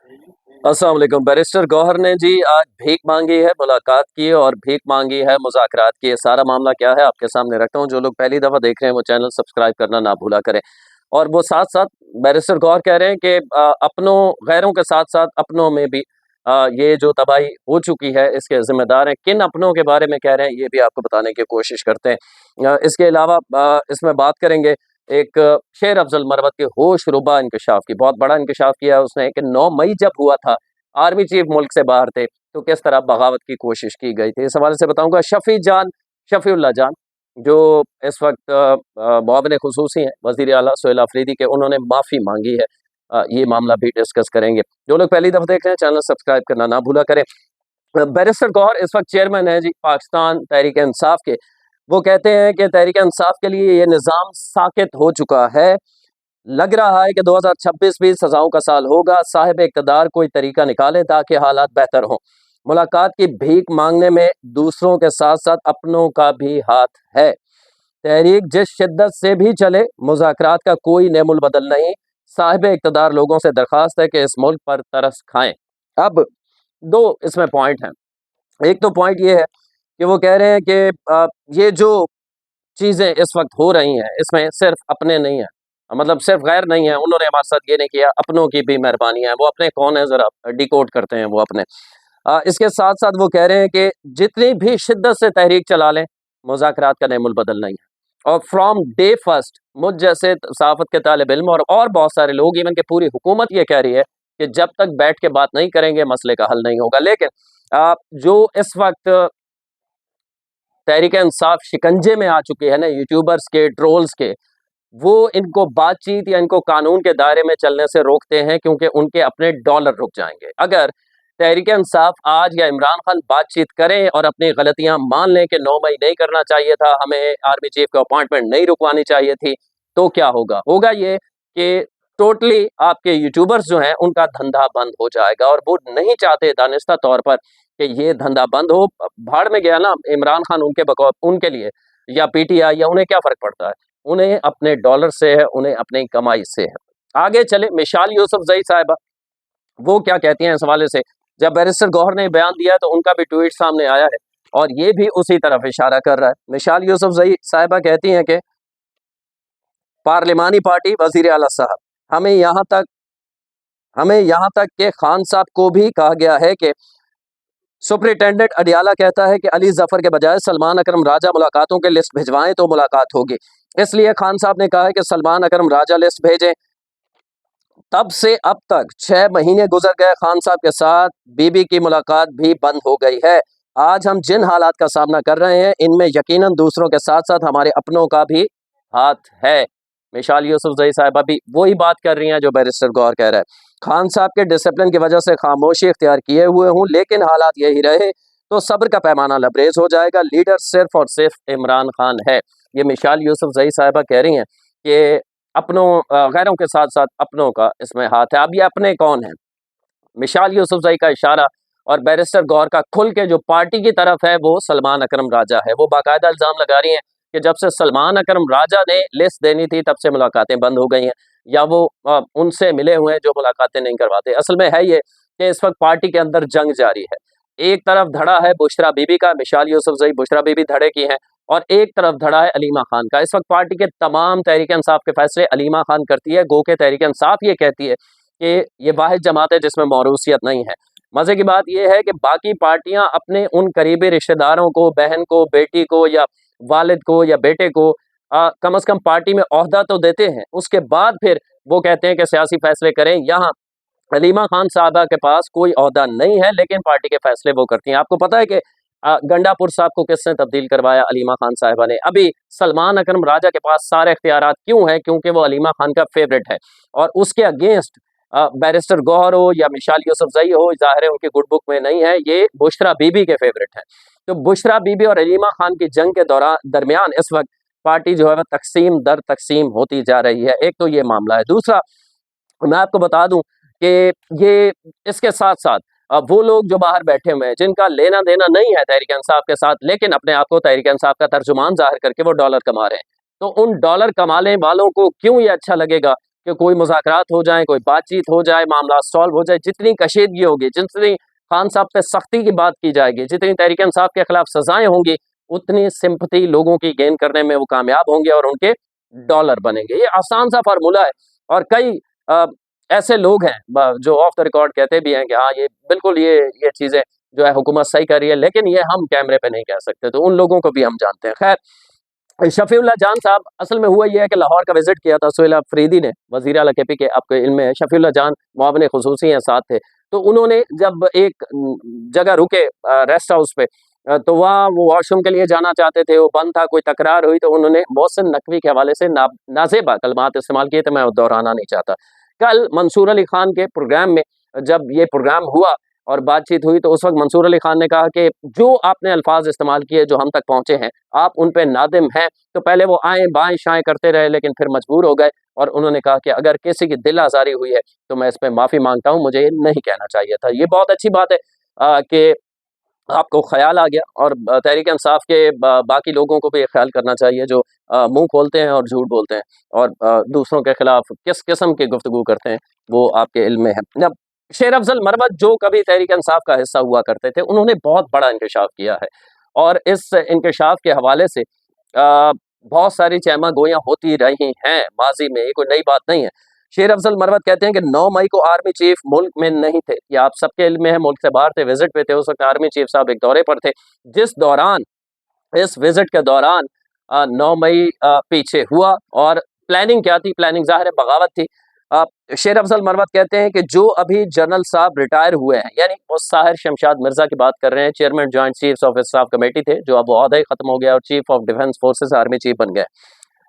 अस्सलाम वालेकुम। बैरिस्टर गौहर ने जी आज भीख मांगी है, मुलाकात की और भीख मांगी है, मुज़ाकरात की। ये सारा मामला क्या है आपके सामने रखता हूँ। जो लोग पहली दफ़ा देख रहे हैं वो चैनल सब्सक्राइब करना ना भूला करें। और वो साथ-साथ बैरिस्टर गौहर कह रहे हैं कि अपनों गैरों के साथ-साथ अपनों में भी ये जो तबाही हो चुकी है इसके ज़िम्मेदार हैं। किन अपनों के बारे में कह रहे हैं ये भी आपको बताने की कोशिश करते हैं। इसके अलावा इसमें बात करेंगे एक शेर अफ़ज़ल मरवत के होश-रुबा इंकशाफ की। बहुत बड़ा इंकशाफ किया है उसने कि 9 मई जब हुआ था, आर्मी चीफ मुल्क से बाहर थे, तो किस तरह बगावत की कोशिश की गई थी। इस हवाले से बताऊँगा शफ़ीउल्लाह जान, जो इस वक़्त मुआविन ख़ुसूसी हैं वज़ीर आला सुहेल अफ़रीदी के, उन्होंने माफ़ी माँगी है। ये मामला भी डिस्कस करेंगे। जो लोग पहली दफ़ा देख रहे हैं चैनल सब्सक्राइब करना ना भूला करें। बैरिस्टर गौहर इस वक़्त चेयरमैन हैं जी पाकिस्तान तहरीक-ए-इंसाफ के। वो कहते हैं कि तहरीक-ए-इंसाफ के लिए ये निज़ाम साक़ित हो चुका है। लग रहा है कि 2026 भी सज़ाओं का साल होगा। साहिब इक़्तिदार कोई तरीका निकालें ताकि हालात बेहतर हों। मुलाकात की भीख माँगने में दूसरों के साथ-साथ अपनों का भी हाथ है। तहरीक जिस शिद्दत से भी चले, मुज़ाकरात का कोई नेमुल बदल नहीं। साहिब इक़्तिदार लोगों से दरख्वास्त है कि इस मुल्क पर तरस खाएँ। अब 2 इसमें पॉइंट हैं। एक तो पॉइंट ये है कि वो कह रहे हैं कि ये जो चीज़ें इस वक़्त हो रही हैं, इसमें सिर्फ़ अपने नहीं हैं, मतलब सिर्फ़ गैर नहीं हैं, उन्होंने हमारे साथ ये नहीं किया, अपनों की भी मेहरबानी है। वो अपने कौन है ज़रा डिकोड करते हैं वो अपने। इसके साथ-साथ वो कह रहे हैं कि जितनी भी शिद्दत से तहरीक चला लें, मुज़ाकरात का नेमुल बदल नहीं है। और फ्रॉम डे फर्स्ट मुझ जैसे सहाफ़त के तालिब इल्म और बहुत सारे लोग, इवन कि पूरी हुकूमत ये कह रही है कि जब तक बैठ के बात नहीं करेंगे, मसले का हल नहीं होगा। लेकिन जो इस वक़्त तहरीक-ए-इंसाफ शिकंजे में आ चुकी है ना यूट्यूबर्स के, ट्रोल्स के, वो इनको बातचीत या इनको कानून के दायरे में चलने से रोकते हैं क्योंकि उनके अपने डॉलर रुक जाएँगे। अगर तहरीक-ए-इंसाफ आज या इमरान खान बातचीत करें और अपनी गलतियाँ मान लें कि 9 मई नहीं करना चाहिए था, हमें आर्मी चीफ को अपॉइंटमेंट नहीं रुकवानी चाहिए थी, तो क्या होगा? होगा ये कि टोटली आपके यूट्यूबर्स जो हैं, उनका धंधा बंद हो जाएगा और वो नहीं चाहते दानिस्ता तौर पर कि ये धंधा बंद हो। भाड़ में गया ना इमरान खान उनके लिए या पीटीआई, या उन्हें क्या फ़र्क पड़ता है? उन्हें अपने डॉलर से है, उन्हें अपनी कमाई से है। आगे चले मिसाल यूसुफ़ज़ई साहिबा, वो क्या कहती हैं इस हवाले से? जब बैरिस्टर गौहर ने बयान दिया तो उनका भी ट्वीट सामने आया है और ये भी उसी तरफ इशारा कर रहा है। मिसाल यूसुफ़ज़ई साहिबा कहती हैं कि पार्लिमानी पार्टी वज़ीर आला साहब, हमें यहाँ तक हमें यहाँ तक कि खान साहब को भी कहा गया है कि सुपरिटेंडेंट अडियाला कहता है कि अली ज़फ़र के बजाय सलमान अकरम राजा मुलाकातों की लिस्ट भिजवाएं तो मुलाकात होगी। इसलिए खान साहब ने कहा है कि सलमान अकरम राजा लिस्ट भेजें। तब से अब तक 6 महीने गुजर गए, खान साहब के साथ बीबी की मुलाकात भी बंद हो गई है। आज हम जिन हालात का सामना कर रहे हैं, इनमें यकीनन दूसरों के साथ-साथ हमारे अपनों का भी हाथ है। मिसाल यूसुफ़ज़ई साहिबा भी वही बात कर रही हैं जो बैरिस्टर गौहर कह रहा है। खान साहब के डिसिप्लिन की वजह से खामोशी इख्तियार किए हुए हूँ, लेकिन हालात यही रहे तो सब्र का पैमाना लबरेज़ हो जाएगा। लीडर सिर्फ़ और सिर्फ़ इमरान खान है। ये मिसाल यूसुफ़ज़ई साहिबा कह रही हैं कि गैरों के साथ-साथ अपनों का इसमें हाथ है। अब ये अपने कौन हैं? मिसाल यूसुफ़ज़ई का इशारा और बैरिस्टर गौहर का खुल के जो पार्टी की तरफ है वो सलमान अकरम राजा है। वो बाकायदा इल्ज़ाम लगा रही हैं कि जब से सलमान अकरम राजा ने लिस्ट देनी थी तब से मुलाकातें बंद हो गई हैं, या वो उनसे मिले हुए हैं जो मुलाकातें नहीं करवाते। असल में है ये कि इस वक़्त पार्टी के अंदर जंग जारी है। एक तरफ धड़ा है बुशरा बीबी का, मिसाल यूसुफ़ज़ई बुशरा बीबी धड़े की हैं, और एक तरफ धड़ा है अलीमा खान का। इस वक़्त पार्टी के तमाम तहरीक-ए-इंसाफ के फैसले अलीमा खान करती है। गो के तहरीक-ए-इंसाफ ये कहती है कि ये वाहिद जमात है जिसमें मौरूसियत नहीं है। मज़े की बात ये है कि बाकी पार्टियां अपने उन करीबी रिश्तेदारों को, बहन को, बेटी को या वालिद को या बेटे को कम से कम पार्टी में ओहदा तो देते हैं। उसके बाद फिर वो कहते हैं कि सियासी फैसले करें। यहाँ अलीमा खान साहबा के पास कोई ओहदा नहीं है, लेकिन पार्टी के फैसले वो करती हैं। आपको पता है कि गंडापुर साहब को किसने तब्दील करवाया? अलीमा खान साहिबा ने। अभी सलमान अकरम राजा के पास सारे इख्तियारात क्यों हैं? क्योंकि वो अलीमा खान का फेवरेट है और उसके अगेंस्ट बैरिस्टर गौहर हो या मिसाल यूसुफ़ज़ई हो, ज़ाहिर है उनकी गुड बुक में नहीं है, ये बुशरा बीबी के फेवरेट हैं। तो बुशरा बीबी और अलीमा खान की जंग के दरमियान इस वक़्त पार्टी जो है वो तक़सीम दर तक़सीम होती जा रही है। एक तो ये मामला है। दूसरा, मैं आपको बता दूं कि ये इसके साथ-साथ वो लोग जो बाहर बैठे हुए हैं, जिनका लेना-देना नहीं है तहरीक-ए-इंसाफ के साथ, लेकिन अपने आप को तहरीक-ए-इंसाफ का तर्जुमान ज़ाहिर करके वो डॉलर कमा रहे हैं। तो उन डॉलर कमाने वालों को क्यों ये अच्छा लगेगा कि कोई मुज़ाकरात हो जाए, कोई बातचीत हो जाए, मामला सॉल्व हो जाए। जितनी कशीदगी होगी, जितनी खान साहब पे सख्ती की बात की जाएगी, जितनी तहरीक इंसाफ के खिलाफ सजाएं होंगी, उतनी सिंपैथी लोगों की गेन करने में वो कामयाब होंगे और उनके डॉलर बनेंगे। ये आसान सा फार्मूला है और कई ऐसे लोग हैं जो ऑफ द रिकॉर्ड कहते भी हैं कि हाँ ये बिल्कुल ये चीज़ें जो है हुकूमत सही कर रही है, लेकिन ये हम कैमरे पे नहीं कह सकते, तो उन लोगों को भी हम जानते हैं। खैर, शफीउल्लाह जान साहब, असल में हुआ ये है कि लाहौर का विजिट किया था सुहेल अफरीदी ने, वज़ीर आला केपी के, आपको इल्म है शफीउल्लाह जान मुआविन खुसूसी हैं साथ थे। तो उन्होंने जब एक जगह रुके रेस्ट हाउस पे, तो वहाँ वो वॉशरूम के लिए जाना चाहते थे, वो बंद था, कोई तकरार हुई तो उन्होंने मोहसिन नकवी के हवाले से नाज़ेबा कलमात इस्तेमाल किए, तो मैं दोहराना नहीं चाहता। कल मंसूर अली खान के प्रोग्राम में जब ये प्रोग्राम हुआ और बातचीत हुई, तो उस वक्त मंसूर अली खान ने कहा कि जो आपने अल्फाज इस्तेमाल किए जो हम तक पहुंचे हैं, आप उन पे नादिम हैं। तो पहले वो आए बाएं शाएं करते रहे, लेकिन फिर मजबूर हो गए और उन्होंने कहा कि अगर किसी की दिल आज़ारी हुई है तो मैं इस पर माफ़ी मांगता हूँ, मुझे ये नहीं कहना चाहिए था। ये बहुत अच्छी बात है कि आपको ख्याल आ गया और तहरीक इंसाफ के बाकी लोगों को भी ये ख्याल करना चाहिए जो मुंह खोलते हैं और झूठ बोलते हैं और दूसरों के खिलाफ किस किस्म की गुफ्तगू करते हैं, वो आपके इल्म में है। अब शेर अफजल मरवत जो कभी तहरीक इंसाफ का हिस्सा हुआ करते थे, उन्होंने बहुत बड़ा इंकशाफ किया है और इस इंकशाफ के हवाले से बहुत सारी चहमा गोयां होती रही हैं माजी में, ये कोई नई बात नहीं है। शेर अफजल मरवत कहते हैं कि 9 मई को आर्मी चीफ मुल्क में नहीं थे, ये आप सबके इल्म में है, मुल्क से बाहर थे, विजिट पे थे। उस वक्त आर्मी चीफ साहब एक दौरे पर थे, जिस दौरान इस विजिट के दौरान 9 मई पीछे हुआ और प्लानिंग क्या थी? प्लानिंग ज़ाहिर है बगावत थी। शेर अफजल मरवत कहते हैं कि जो अभी जनरल साहब रिटायर हुए हैं, यानी वो साहिर शमशाद मिर्जा की बात कर रहे हैं, chairman joint chiefs of staff committee थे, जो अब वो ओहदा ही खत्म हो गया और chief of defence forces army chief बन गए।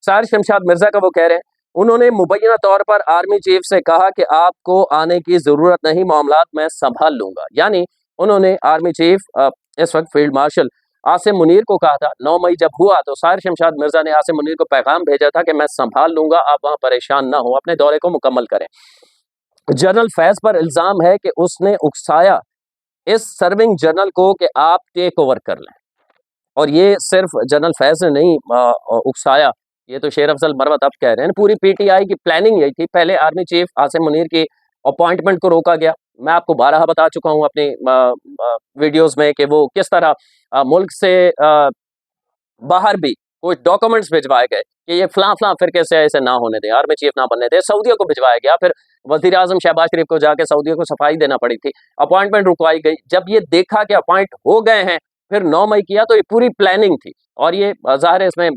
साहिर शमशाद मिर्जा का वो कह रहे हैं, उन्होंने मुबैना तौर पर आर्मी चीफ से कहा कि आपको आने की जरूरत नहीं, मामलात मैं संभाल लूंगा। यानी उन्होंने आर्मी चीफ इस वक्त फील्ड मार्शल आसिम मुनीर को कहा था। 9 मई जब हुआ तो साहिर शमशाद मिर्जा ने आसिम मुनीर को पैगाम भेजा था कि मैं संभाल लूंगा, आप वहां परेशान ना हो, अपने दौरे को मुकम्मल करें। जनरल फैज पर इल्जाम है कि उसने उकसाया इस सर्विंग जनरल को कि आप टेक ओवर कर लें, और ये सिर्फ जनरल फैज ने नहीं उकसाया, ये तो शेर अफजल मरवत अब कह रहे हैं। पूरी पीटीआई की प्लानिंग यही थी। पहले आर्मी चीफ आसिम मुनीर की अपॉइंटमेंट को रोका गया। मैं आपको 12 बता चुका हूं अपनी वीडियोस में कि वो किस तरह मुल्क से बाहर भी कोई डॉक्यूमेंट्स भिजवाए गए कि ये फलां फलां फिरके से ऐसे ना होने दें, आर्मी चीफ ना बनने दें। सऊदियों को भिजवाया गया, फिर वजीर आजम शहबाज शरीफ को जाके सऊदियों को सफाई देना पड़ी थी, अपॉइंटमेंट रुकवाई गई। जब ये देखा कि अपॉइंट हो गए हैं, फिर 9 मई किया, तो ये पूरी प्लानिंग थी। और ये ज़ाहिर है इसमें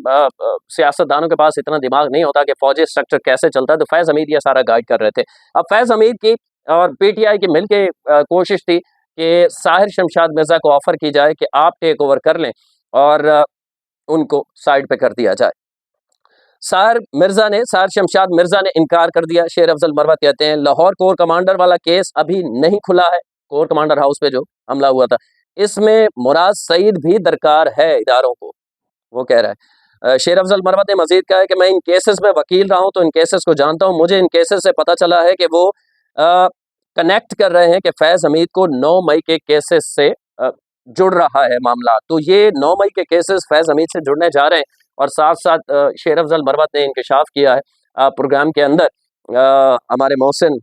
सियासतदानों के पास इतना दिमाग नहीं होता कि फौजी स्ट्रक्चर कैसे चलता है, तो फैज़ हमीद ये सारा गाइड कर रहे थे। अब फैज़ हमीद की और पीटीआई की मिल के कोशिश थी कि साहिर शमशाद मिर्जा को ऑफर की जाए कि आप टेक ओवर कर लें और उनको साइड पे कर दिया जाए। साहिर शमशाद मिर्जा ने इनकार कर दिया। शेर अफजल मरवत कहते हैं लाहौर कोर कमांडर वाला केस अभी नहीं खुला है, कोर कमांडर हाउस पे जो हमला हुआ था, इसमें मुराद सईद भी दरकार है इदारों को, वो कह रहा है। शेर अफजल मरवत ने मजीद कहा है कि मैं इन केसेस में वकील रहा हूं, तो इन केसेस को जानता हूं। मुझे इन केसेस से पता चला है कि वो कनेक्ट कर रहे हैं कि फैज हमीद को 9 मई के केसेस से जुड़ रहा है मामला। तो ये 9 मई के केसेस फैज हमीद से जुड़ने जा रहे हैं। और साथ साथ शेर अफजल मरवत ने इंकशाफ किया है प्रोग्राम के अंदर, हमारे मोहसिन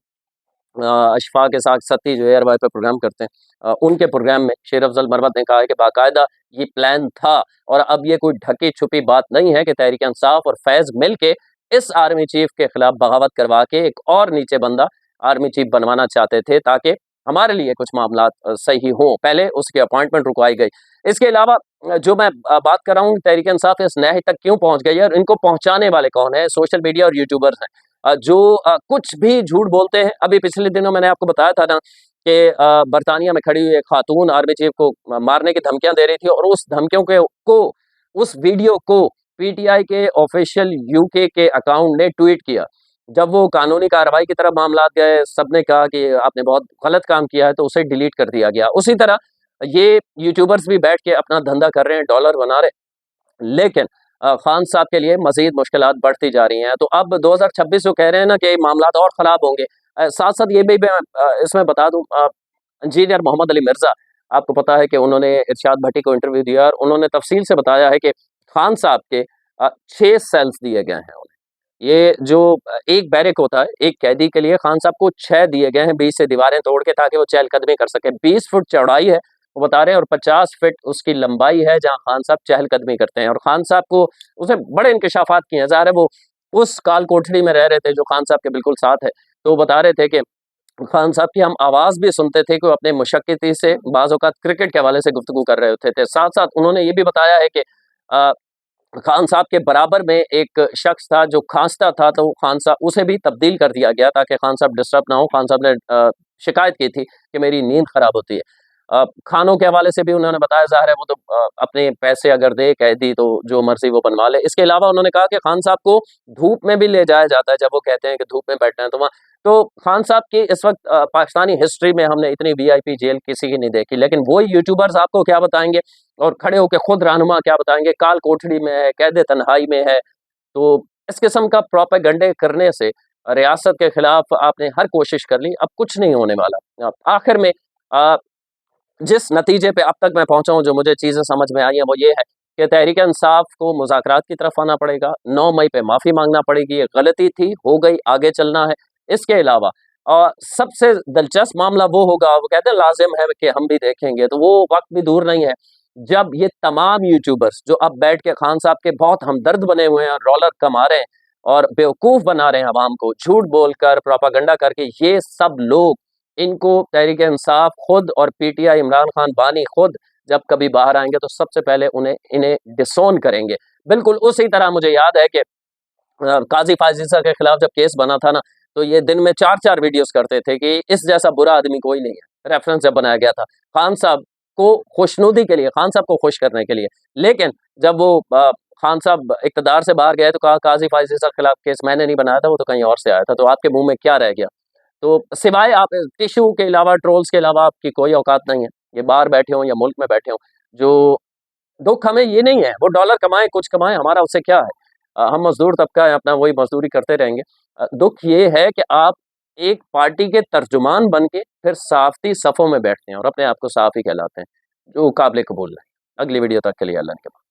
अशफाक के साथ सती जो एयर वाई पे प्रोग्राम करते हैं, उनके प्रोग्राम में शेर अफजल मरवत ने कहा है कि बाकायदा ये प्लान था और अब ये कोई ढकी छुपी बात नहीं है कि तहरीक इंसाफ और फैज मिल के इस आर्मी चीफ के खिलाफ बगावत करवा के एक और नीचे बंदा आर्मी चीफ बनवाना चाहते थे ताकि हमारे लिए कुछ मामला सही हों। पहले उसकी अपॉइंटमेंट रुकवाई गई। इसके अलावा जो मैं बात कर रहा हूँ तहरीक इंसाफ इस नहज तक क्यों पहुंच गई है और इनको पहुंचाने वाले कौन है? सोशल मीडिया और यूट्यूबर्स हैं जो कुछ भी झूठ बोलते हैं। अभी पिछले दिनों मैंने आपको बताया था ना कि बरतानिया में खड़ी हुई एक खातून आर्मी चीफ को मारने की धमकियां दे रही थी और उस धमकियों को उस वीडियो को पीटीआई के ऑफिशियल यूके के अकाउंट ने ट्वीट किया। जब वो कानूनी कार्रवाई की तरफ मामला गए, सबने कहा कि आपने बहुत गलत काम किया है, तो उसे डिलीट कर दिया गया। उसी तरह ये यूट्यूबर्स भी बैठ के अपना धंधा कर रहे हैं, डॉलर बना रहे, लेकिन खान साहब के लिए मजीद मुश्किलात बढ़ती जा रही हैं। तो अब 2026 जो कह रहे हैं ना कि मामला और ख़राब होंगे, साथ साथ ये भी मैं इसमें बता दूं, इंजीनियर मोहम्मद अली मिर्ज़ा, आपको पता है कि उन्होंने इरशाद भट्टी को इंटरव्यू दिया और उन्होंने तफसील से बताया है कि खान साहब के 6 सेल्स दिए गए हैं उन्हें, ये जो एक बैरक होता है, एक कैदी के लिए खान साहब को 6 दिए गए हैं, बीच से दीवारें तोड़ के ताकि वो चहलकदमी कर सके। 20 फुट चौड़ाई है, वो बता रहे हैं और 50 फीट उसकी लंबाई है जहाँ खान साहब चहलकदमी करते हैं और खान साहब को उसने बड़े इंकशाफात किए हैं। ज़ाहिर है वो उस काल कोठरी में रह रहे थे जो खान साहब के बिल्कुल साथ है। तो वो बता रहे थे कि खान साहब की हम आवाज़ भी सुनते थे कि वो अपने मुशक्किती से बाज़ औक़ात क्रिकेट के हवाले से गुफ्तगू कर रहे होते थे। साथ-साथ उन्होंने ये भी बताया है कि अ, खान साहब के बराबर में एक शख्स था जो खाँसता था, तो खान साहब उसे भी तब्दील कर दिया गया ताकि खान साहब डिस्टर्ब ना हो। खान साहब ने शिकायत की थी कि मेरी नींद खराब होती है। खानों के हवाले से भी उन्होंने बताया, ज़ाहिर है वो तो अपने पैसे अगर दे कैदी तो जो मर्ज़ी वो बनवा ले। इसके अलावा उन्होंने कहा कि खान साहब को धूप में भी ले जाया जाता है, जब वो कहते हैं कि धूप में बैठना है तो वहाँ तो खान साहब की इस वक़्त पाकिस्तानी हिस्ट्री में हमने इतनी वीआईपी जेल किसी की नहीं देखी, लेकिन वही यूट्यूबर्स आपको क्या बताएँगे और खड़े होके खुद रहनुमा क्या बताएँगे, काल कोठरी में है, कैद-ए-तन्हाई में है। तो इस किस्म का प्रोपेगेंडे करने से रियासत के खिलाफ आपने हर कोशिश कर ली, अब कुछ नहीं होने वाला। आखिर में अ, जिस नतीजे पे अब तक मैं पहुँचा हूँ, जो मुझे चीज़ें समझ में आई हैं, वो ये है कि तहरीक-ए-इंसाफ को मुज़ाकरात की तरफ आना पड़ेगा, 9 मई पे माफ़ी माँगना पड़ेगी, ये गलती थी, हो गई, आगे चलना है। इसके अलावा सबसे दिलचस्प मामला वो होगा, वो कहते हैं लाज़िम है कि हम भी देखेंगे, तो वो वक़्त भी दूर नहीं है, जब ये तमाम यूट्यूबर्स जो अब बैठ के खान साहब के बहुत हमदर्द बने हुए हैं, रौलत कमा रहे हैं और बेवकूफ़ बना रहे हैं अवाम को, झूठ बोलकर, प्रोपेगेंडा करके, ये सब लोग इनको तहरीक-ए-इंसाफ खुद और पीटीआई इमरान खान बानी खुद जब कभी बाहर आएँगे तो सबसे पहले इन्हें डिसोन करेंगे। बिल्कुल उसी तरह मुझे याद है कि काज़ी फ़ाज़ ईसा के खिलाफ जब केस बना था ना, तो ये दिन में 4-4 वीडियोज़ करते थे कि इस जैसा बुरा आदमी कोई नहीं है। रेफ़रेंस जब बनाया गया था, खान साहब को खुशनुदी के लिए, खान साहब को खुश करने के लिए। लेकिन जब वो खान साहब इक़्तिदार से बाहर गए तो कहा काज़ी फ़ाज़ ईसा के खिलाफ केस मैंने नहीं बनाया था, वो तो कहीं और से आया था, तो आपके मुँह में क्या रह गया? तो सिवाय आप टिश्यू के अलावा, ट्रोल्स के अलावा आपकी कोई औकात नहीं है। ये बाहर बैठे हों या मुल्क में बैठे हों, जो दुःख हमें ये नहीं है, वो डॉलर कमाएँ, कुछ कमाएँ, हमारा उससे क्या है? हम मज़दूर तबका है, अपना वही मज़दूरी करते रहेंगे। दुःख ये है कि आप एक पार्टी के तर्जुमान बन के फिर साफ़ी सफ़ों में बैठते हैं और अपने आप को साफ़ी कहलाते हैं, जो काबिल कबूल नहीं। अगली वीडियो तक के लिए अल्लाह ने